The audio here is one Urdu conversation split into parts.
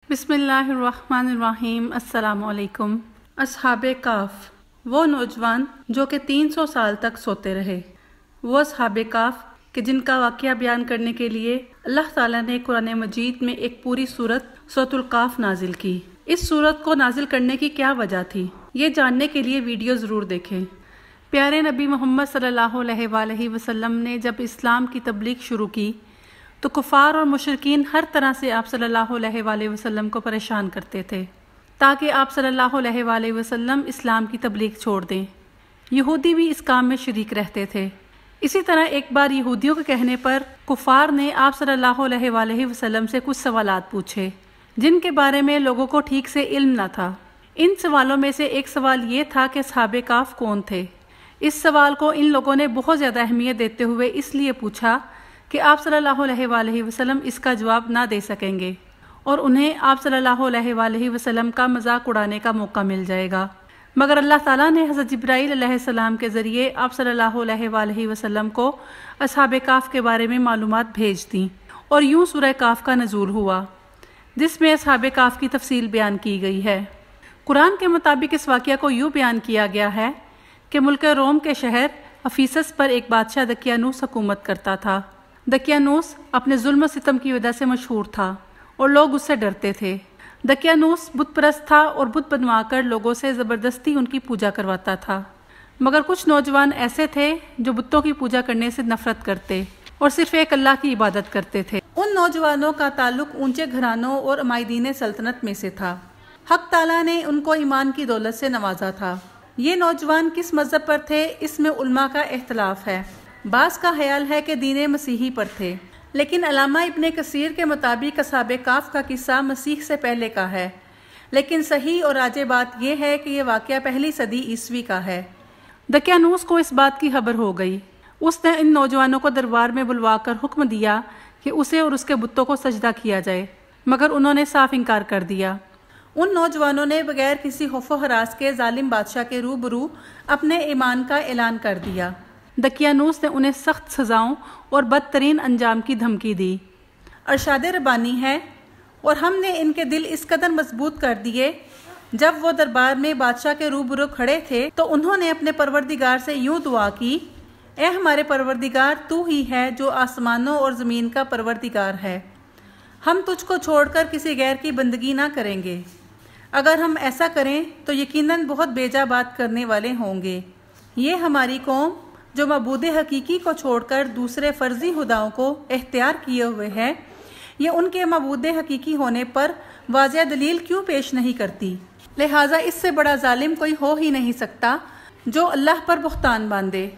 بسم اللہ الرحمن الرحیم۔ السلام علیکم۔ اصحاب کاف، وہ نوجوان جو کہ 300 سال تک سوتے رہے، وہ اصحاب کاف کہ جن کا واقعہ بیان کرنے کے لیے اللہ تعالیٰ نے قرآن مجید میں ایک پوری سورت سورۃ القاف نازل کی۔ اس سورت کو نازل کرنے کی کیا وجہ تھی، یہ جاننے کے لیے ویڈیو ضرور دیکھیں۔ پیارے نبی محمد صلی اللہ علیہ وآلہ وسلم نے جب اسلام کی تبلیغ شروع کی تو کفار اور مشرکین ہر طرح سے آپ صلی اللہ علیہ وآلہ وسلم کو پریشان کرتے تھے تاکہ آپ صلی اللہ علیہ وآلہ وسلم اسلام کی تبلیغ چھوڑ دیں۔ یہودی بھی اس کام میں شریک رہتے تھے۔ اسی طرح ایک بار یہودیوں کے کہنے پر کفار نے آپ صلی اللہ علیہ وآلہ وسلم سے کچھ سوالات پوچھے جن کے بارے میں لوگوں کو ٹھیک سے علم نہ تھا۔ ان سوالوں میں سے ایک سوال یہ تھا کہ اصحاب کاف کون تھے۔ اس سوال کو ان لوگوں نے بہت زیادہ اہمیت دیتے ہوئے اس لیے پوچھا کہ آپ صلی اللہ علیہ وآلہ وسلم اس کا جواب نہ دے سکیں گے اور انہیں آپ صلی اللہ علیہ وآلہ وسلم کا مذاق اڑانے کا موقع مل جائے گا۔ مگر اللہ تعالیٰ نے حضرت جبرائیل علیہ السلام کے ذریعے آپ صلی اللہ علیہ وآلہ وسلم کو اصحاب کاف کے بارے میں معلومات بھیج دیں اور یوں سورہ کاف کا نزول ہوا جس میں اصحاب کاف کی تفصیل بیان کی گئی ہے۔ قرآن کے مطابق اس واقعہ کو یوں بیان کیا گیا ہے کہ ملک روم کے شہر افیسس پر ایک بادشاہ دقیانوس حکومت کرتا تھا۔ دقیانوس اپنے ظلم و ستم کی وجہ سے مشہور تھا اور لوگ اس سے ڈرتے تھے۔ دقیانوس بت پرست تھا اور بت بنوا کر لوگوں سے زبردستی ان کی پوجا کرواتا تھا، مگر کچھ نوجوان ایسے تھے جو بتوں کی پوجا کرنے سے نفرت کرتے اور صرف ایک اللہ کی عبادت کرتے تھے۔ ان نوجوانوں کا تعلق اونچے گھرانوں اور عمائدین سلطنت میں سے تھا۔ حق تعالیٰ نے ان کو ایمان کی دولت سے نوازا تھا۔ یہ نوجوان کس مذہب پر تھے اس میں علماء کا اختلاف ہے۔ بعض کا خیال ہے کہ دین مسیحی پر تھے، لیکن علامہ ابن کثیر کے مطابق اصحاب کاف کا قصہ مسیح سے پہلے کا ہے، لیکن صحیح اور راجح بات یہ ہے کہ یہ واقعہ پہلی صدی عیسوی کا ہے۔ دقیانوس کو اس بات کی خبر ہو گئی۔ اس نے ان نوجوانوں کو دربار میں بلوا کر حکم دیا کہ اسے اور اس کے بتوں کو سجدہ کیا جائے، مگر انہوں نے صاف انکار کر دیا۔ ان نوجوانوں نے بغیر کسی خوف و ہراس کے ظالم بادشاہ کے روبرو اپنے ایمان کا اعلان کر دیا۔ دقیانوس نے انہیں سخت سزاؤں اور بدترین انجام کی دھمکی دی۔ ارشاد ربانی ہے، اور ہم نے ان کے دل اس قدر مضبوط کر دیے جب وہ دربار میں بادشاہ کے روبرو کھڑے تھے تو انہوں نے اپنے پروردگار سے یوں دعا کی، اے ہمارے پروردگار، تو ہی ہے جو آسمانوں اور زمین کا پروردگار ہے، ہم تجھ کو چھوڑ کر کسی غیر کی بندگی نہ کریں گے۔ اگر ہم ایسا کریں تو یقیناً بہت بیجا بات کرنے والے ہوں گے۔ یہ ہماری قوم جو معبود حقیقی کو چھوڑ کر دوسرے فرضی خداؤں کو اختیار کیے ہوئے ہے، یہ ان کے معبود حقیقی ہونے پر واضح دلیل کیوں پیش نہیں کرتی؟ لہٰذا اس سے بڑا ظالم کوئی ہو ہی نہیں سکتا جو اللہ پر بہتان باندھے۔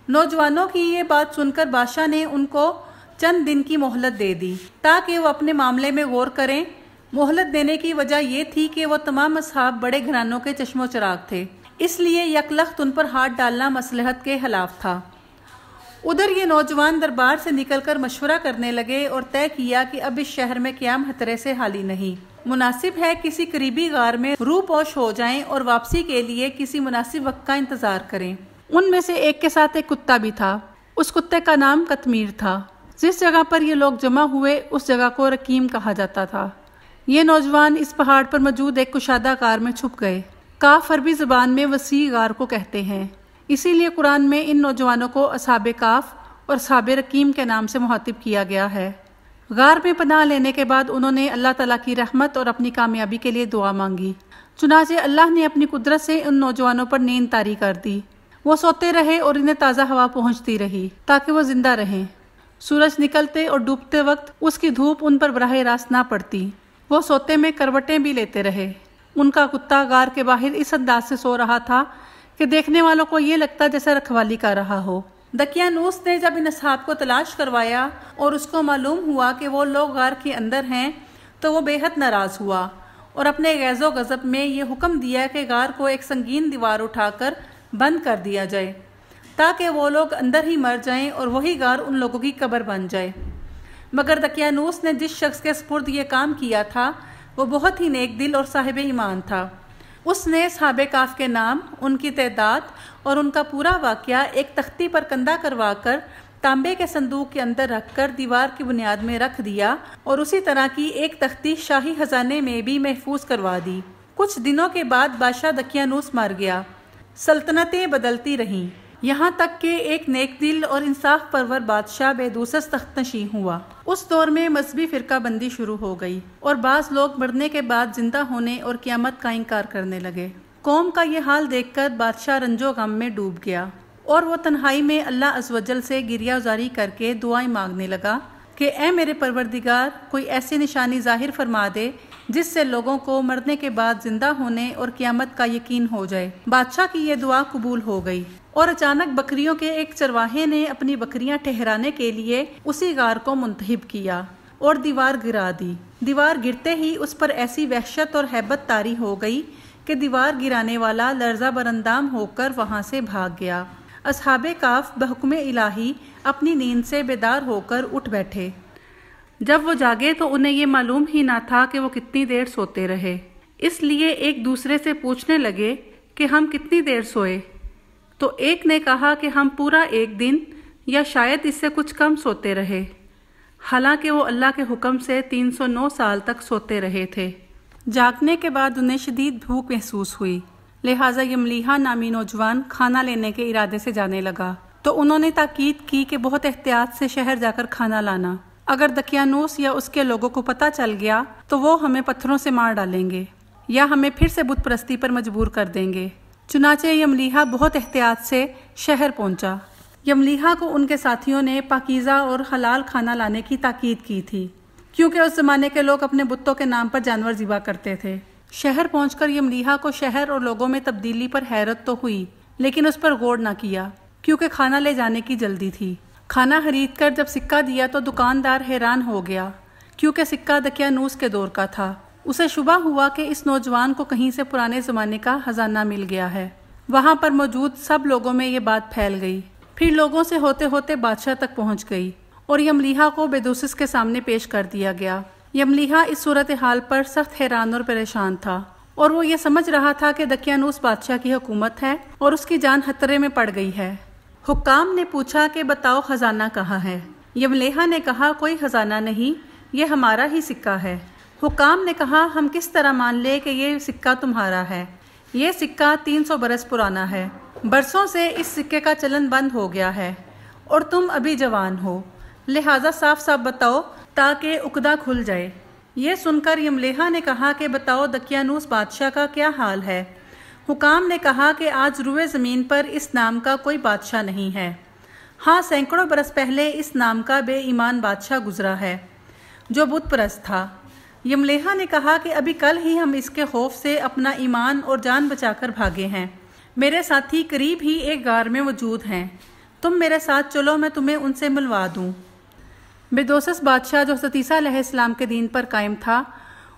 نوجوانوں کی یہ بات سن کر بادشاہ نے ان کو چند دن کی مہلت دے دی تاکہ وہ اپنے معاملے میں غور کریں۔ مہلت دینے کی وجہ یہ تھی کہ وہ تمام اصحاب بڑے گھرانوں کے چشم و چراغ تھے، اس لیے یکلخت ان پر ہاتھ ڈالنا مصلحت کے خلاف تھا۔ ادھر یہ نوجوان دربار سے نکل کر مشورہ کرنے لگے اور طے کیا کہ اب اس شہر میں قیام خطرے سے خالی نہیں، مناسب ہے کسی قریبی غار میں روح پوش ہو جائیں اور واپسی کے لیے کسی مناسب وقت کا انتظار کریں۔ ان میں سے ایک کے ساتھ ایک کتا بھی تھا۔ اس کتے کا نام قطمیر تھا۔ جس جگہ پر یہ لوگ جمع ہوئے اس جگہ کو رقیم کہا جاتا تھا۔ یہ نوجوان اس پہاڑ پر موجود ایک کشادہ غار میں چھپ گئے۔ کاف عربی زبان میں وسیع غار کو کہتے ہیں، اسی لیے قرآن میں ان نوجوانوں کو اصحاب کاف اور اصحاب رقیم کے نام سے مخاطب کیا گیا ہے۔ غار میں پناہ لینے کے بعد انہوں نے اللہ تعالیٰ کی رحمت اور اپنی کامیابی کے لیے دعا مانگی۔ چنانچہ اللہ نے اپنی قدرت سے ان نوجوانوں پر نیند طاری کر دی۔ وہ سوتے رہے اور انہیں تازہ ہوا پہنچتی رہی تاکہ وہ زندہ رہیں۔ سورج نکلتے اور ڈوبتے وقت اس کی دھوپ ان پر براہ راست نہ پڑتی۔ وہ سوتے میں کروٹیں بھی لیتے رہے۔ ان کا کتا غار کے باہر اس انداز سے سو رہا تھا کہ دیکھنے والوں کو یہ لگتا جیسے رکھوالی کر رہا ہو۔ دقیانوس نے جب ان اصحاب کو تلاش کروایا اور اس کو معلوم ہوا کہ وہ لوگ غار کے اندر ہیں تو وہ بے حد ناراض ہوا اور اپنے غیظ و غضب میں یہ حکم دیا کہ غار کو ایک سنگین دیوار اٹھا کر بند کر دیا جائے تاکہ وہ لوگ اندر ہی مر جائیں اور وہی غار ان لوگوں کی قبر بن جائے۔ مگر دقیانوس نے جس شخص کے سپرد یہ کام کیا تھا وہ بہت ہی نیک دل اور صاحب ایمان تھا۔ اس نے اصحاب کاف کے نام، ان کی تعداد اور ان کا پورا واقعہ ایک تختی پر کندہ کروا کر تانبے کے صندوق کے اندر رکھ کر دیوار کی بنیاد میں رکھ دیا اور اسی طرح کی ایک تختی شاہی خزانے میں بھی محفوظ کروا دی۔ کچھ دنوں کے بعد بادشاہ دقیانوس مر گیا۔ سلطنتیں بدلتی رہیں، یہاں تک کہ ایک نیک دل اور انصاف پرور بادشاہ بیدوسس تخت نشین ہوا۔ اس دور میں مذہبی فرقہ بندی شروع ہو گئی اور بعض لوگ مرنے کے بعد زندہ ہونے اور قیامت کا انکار کرنے لگے۔ قوم کا یہ حال دیکھ کر بادشاہ رنج و غم میں ڈوب گیا اور وہ تنہائی میں اللہ عز و جل سے گریہ زاری کر کے دعائیں مانگنے لگا کہ اے میرے پروردگار، کوئی ایسی نشانی ظاہر فرما دے جس سے لوگوں کو مرنے کے بعد زندہ ہونے اور قیامت کا یقین ہو جائے۔ بادشاہ کی یہ دعا قبول ہو گئی اور اچانک بکریوں کے ایک چرواہے نے اپنی بکریاں ٹھہرانے کے لیے اسی غار کو منتخب کیا اور دیوار گرا دی۔ دیوار گرتے ہی اس پر ایسی وحشت اور ہیبت طاری ہو گئی کہ دیوار گرانے والا لرزہ براندام ہو کر وہاں سے بھاگ گیا۔ اصحاب کہف بحکم الہی اپنی نیند سے بیدار ہو کر اٹھ بیٹھے۔ جب وہ جاگے تو انہیں یہ معلوم ہی نہ تھا کہ وہ کتنی دیر سوتے رہے، اس لیے ایک دوسرے سے پوچھنے لگے کہ ہم کتنی دیر سوئے؟ تو ایک نے کہا کہ ہم پورا ایک دن یا شاید اس سے کچھ کم سوتے رہے، حالانکہ وہ اللہ کے حکم سے 309 سال تک سوتے رہے تھے۔ جاگنے کے بعد انہیں شدید بھوک محسوس ہوئی، لہٰذا یملیحہ نامی نوجوان کھانا لینے کے ارادے سے جانے لگا۔ تو انہوں نے تاکید کی کہ بہت احتیاط سے شہر جا کر کھانا لانا، اگر دقیانوس یا اس کے لوگوں کو پتہ چل گیا تو وہ ہمیں پتھروں سے مار ڈالیں گے یا ہمیں پھر سے بت پرستی پر مجبور کر دیں گے۔ چنانچہ یملیحہ بہت احتیاط سے شہر پہنچا۔ یملیحہ کو ان کے ساتھیوں نے پاکیزہ اور حلال کھانا لانے کی تاکید کی تھی، کیونکہ اس زمانے کے لوگ اپنے بتوں کے نام پر جانور ذبح کرتے تھے۔ شہر پہنچ کر یملیحہ کو شہر اور لوگوں میں تبدیلی پر حیرت تو ہوئی، لیکن اس پر غور نہ کیا کیونکہ کھانا لے جانے کی جلدی تھی۔ کھانا خرید کر جب سکہ دیا تو دکاندار حیران ہو گیا، کیونکہ سکہ دقیانوس کے دور کا تھا۔ اسے شبہ ہوا کہ اس نوجوان کو کہیں سے پرانے زمانے کا خزانہ مل گیا ہے۔ وہاں پر موجود سب لوگوں میں یہ بات پھیل گئی، پھر لوگوں سے ہوتے ہوتے بادشاہ تک پہنچ گئی اور یملیحہ کو بیدوسس کے سامنے پیش کر دیا گیا۔ یملیحہ اس صورتحال پر سخت حیران اور پریشان تھا اور وہ یہ سمجھ رہا تھا کہ دقیانوس بادشاہ کی حکومت ہے اور اس کی جان خطرے میں پڑ گئی ہے۔ حکام نے پوچھا کہ بتاؤ خزانہ کہاں ہے؟ یملیحہ نے کہا کوئی خزانہ نہیں، یہ ہمارا ہی سکہ ہے۔ حکام نے کہا ہم کس طرح مان لے کہ یہ سکہ تمہارا ہے؟ یہ سکہ 300 برس پرانا ہے، برسوں سے اس سکے کا چلن بند ہو گیا ہے اور تم ابھی جوان ہو، لہٰذا صاف صاف بتاؤ تاکہ عقدہ کھل جائے۔ یہ سن کر یملیحہ نے کہا کہ بتاؤ دقیانوس بادشاہ کا کیا حال ہے؟ حکام نے کہا کہ آج روئے زمین پر اس نام کا کوئی بادشاہ نہیں ہے، ہاں سینکڑوں برس پہلے اس نام کا بے ایمان بادشاہ گزرا ہے جو بت پرست تھا۔ یملیحہ نے کہا کہ ابھی کل ہی ہم اس کے خوف سے اپنا ایمان اور جان بچا کر بھاگے ہیں۔ میرے ساتھی قریب ہی ایک غار میں موجود ہیں، تم میرے ساتھ چلو، میں تمہیں ان سے ملوا دوں۔ بیدوسس بادشاہ جو ستیسہ علیہ السلام کے دین پر قائم تھا،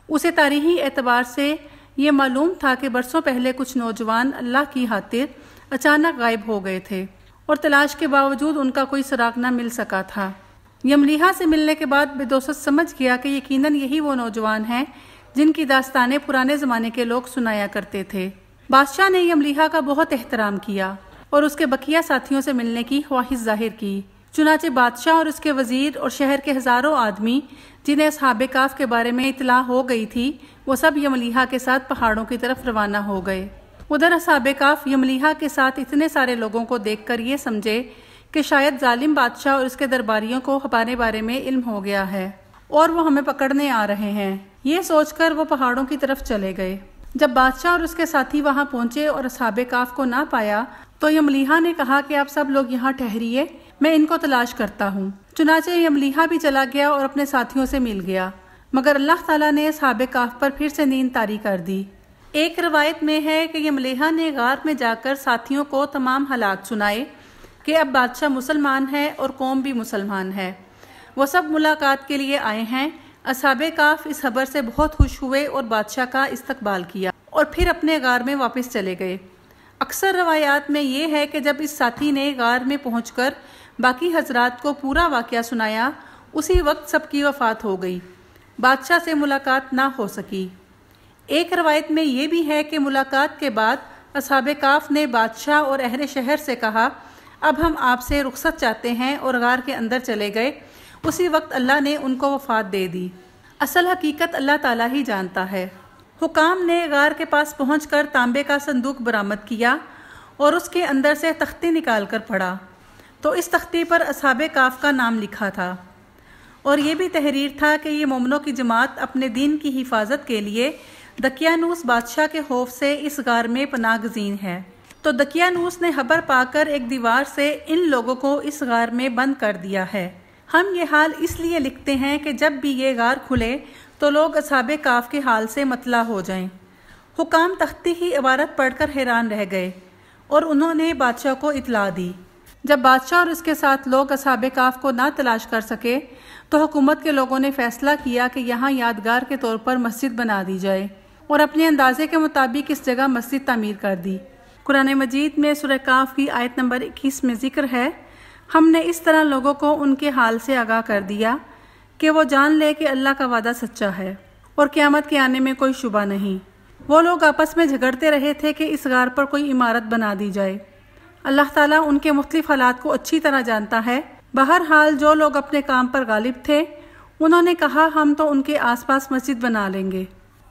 اسے تاریخی اعتبار سے یہ معلوم تھا کہ برسوں پہلے کچھ نوجوان اللہ کی خاطر اچانک غائب ہو گئے تھے اور تلاش کے باوجود ان کا کوئی سراغ نہ مل سکا تھا۔ یملیحہ سے ملنے کے بعد بیدوسس سمجھ گیا کہ یقیناً یہی وہ نوجوان ہیں جن کی داستانیں پرانے زمانے کے لوگ سنایا کرتے تھے۔ بادشاہ نے یملیحہ کا بہت احترام کیا اور اس کے بقیہ ساتھیوں سے ملنے کی خواہش ظاہر کی۔ چنانچہ بادشاہ اور اس کے وزیر اور شہر کے ہزاروں آدمی جنہیں اصحاب کہف کے بارے میں اطلاع ہو گئی تھی، وہ سب یملیحہ کے ساتھ پہاڑوں کی طرف روانہ ہو گئے۔ ادھر اصحاب کہف یملیحہ کے ساتھ اتنے سارے لوگوں کو دیکھ کر یہ سمجھے کہ شاید ظالم بادشاہ اور اس کے درباریوں کو ہمارے بارے میں علم ہو گیا ہے اور وہ ہمیں پکڑنے آ رہے ہیں۔ یہ سوچ کر وہ پہاڑوں کی طرف چلے گئے۔ جب بادشاہ اور اس کے ساتھی وہاں پہنچے اور اصحاب کہف کو نہ پایا تو یملیحہ نے کہا کہ آپ سب لوگ یہاں ٹھہریے، میں ان کو تلاش کرتا ہوں۔ چنانچہ یملیحہ بھی چلا گیا اور اپنے ساتھیوں سے مل گیا، مگر اللہ تعالیٰ نے اصحاب کہف پر پھر سے نیند طاری کر دی۔ ایک روایت میں ہے کہ یملیحہ نے غار میں جا کر ساتھیوں کو تمام حالات سنائے کہ اب بادشاہ مسلمان ہے اور قوم بھی مسلمان ہے، وہ سب ملاقات کے لیے آئے ہیں۔ اصحاب کہف اس خبر سے بہت خوش ہوئے اور بادشاہ کا استقبال کیا اور پھر اپنے غار میں واپس چلے گئے۔ اکثر روایات میں یہ ہے کہ جب اس ساتھی نے غار میں پہنچ کر باقی حضرات کو پورا واقعہ سنایا، اسی وقت سب کی وفات ہو گئی، بادشاہ سے ملاقات نہ ہو سکی۔ ایک روایت میں یہ بھی ہے کہ ملاقات کے بعد اصحاب کہف نے بادشاہ اور اہل شہر سے کہا، اب ہم آپ سے رخصت چاہتے ہیں، اور غار کے اندر چلے گئے۔ اسی وقت اللہ نے ان کو وفات دے دی۔ اصل حقیقت اللہ تعالیٰ ہی جانتا ہے۔ حکام نے غار کے پاس پہنچ کر تانبے کا صندوق برآمد کیا اور اس کے اندر سے تختی نکال کر پڑھا تو اس تختی پر اصحاب کہف کا نام لکھا تھا، اور یہ بھی تحریر تھا کہ یہ مومنوں کی جماعت اپنے دین کی حفاظت کے لیے دقیانوس بادشاہ کے خوف سے اس غار میں پناہ گزین ہے۔ تو دقیانوس نے خبر پا کر ایک دیوار سے ان لوگوں کو اس غار میں بند کر دیا ہے۔ ہم یہ حال اس لیے لکھتے ہیں کہ جب بھی یہ غار کھلے تو لوگ اصحاب کہف کے حال سے مطلع ہو جائیں۔ حکام تختی کی عبارت پڑھ کر حیران رہ گئے اور انہوں نے بادشاہ کو اطلاع دی۔ جب بادشاہ اور اس کے ساتھ لوگ اصحاب کہف کو نہ تلاش کر سکے تو حکومت کے لوگوں نے فیصلہ کیا کہ یہاں یادگار کے طور پر مسجد بنا دی جائے، اور اپنے اندازے کے مطابق اس جگہ مسجد تعمیر کر دی۔ قرآن مجید میں سورہ کہف کی آیت نمبر 21 میں ذکر ہے، ہم نے اس طرح لوگوں کو ان کے حال سے آگاہ کر دیا کہ وہ جان لے کہ اللہ کا وعدہ سچا ہے اور قیامت کے آنے میں کوئی شبہ نہیں۔ وہ لوگ آپس میں جھگڑتے رہے تھے کہ اس غار پر کوئی عمارت بنا دی جائے۔ اللہ تعالیٰ ان کے مختلف حالات کو اچھی طرح جانتا ہے۔ بہرحال جو لوگ اپنے کام پر غالب تھے انہوں نے کہا ہم تو ان کے آس پاس مسجد بنا لیں گے۔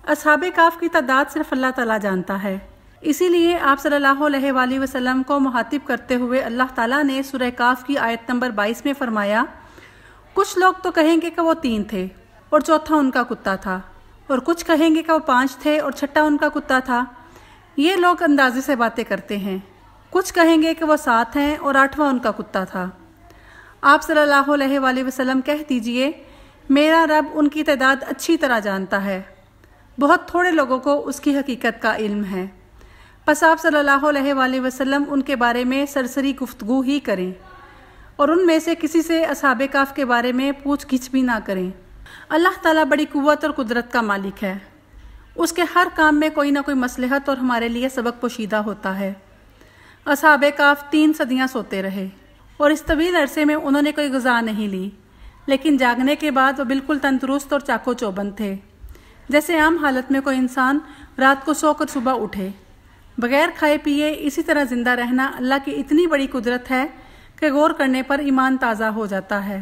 اصحاب کہف کی تعداد صرف اللہ تعالیٰ جانتا ہے، اسی لیے آپ صلی اللہ علیہ وآلہ وسلم کو مخاطب کرتے ہوئے اللہ تعالیٰ نے سورہ کہف کی آیت نمبر 22 میں فرمایا، کچھ لوگ تو کہیں گے کہ وہ 3 تھے اور چوتھا ان کا کتا تھا، اور کچھ کہیں گے کہ وہ 5 تھے اور چھٹا ان کا کتا تھا۔ یہ لوگ اندازے سے باتیں کرتے ہیں۔ کچھ کہیں گے کہ وہ 7 ہیں اور 8واں ان کا کتا تھا۔ آپ صلی اللہ علیہ وآلہ وسلم کہہ دیجئے، میرا رب ان کی تعداد اچھی طرح جانتا ہے، بہت تھوڑے لوگوں کو اس کی حقیقت کا علم ہے۔ پس آپ صلی اللہ علیہ وآلہ وسلم ان کے بارے میں سرسری گفتگو ہی کریں اور ان میں سے کسی سے اصحاب کہف کے بارے میں پوچھ گچھ بھی نہ کریں۔ اللہ تعالیٰ بڑی قوت اور قدرت کا مالک ہے، اس کے ہر کام میں کوئی نہ کوئی مصلحت اور ہمارے لیے سبق پوشیدہ ہوتا ہے۔ اصحاب کہف 3 صدیاں سوتے رہے اور اس طویل عرصے میں انہوں نے کوئی غذا نہیں لی، لیکن جاگنے کے بعد وہ بالکل تندرست اور چاقو چوبند تھے، جیسے عام حالت میں کوئی انسان رات کو سو کر صبح اٹھے۔ بغیر کھائے پیے اسی طرح زندہ رہنا اللہ کی اتنی بڑی قدرت ہے کہ غور کرنے پر ایمان تازہ ہو جاتا ہے۔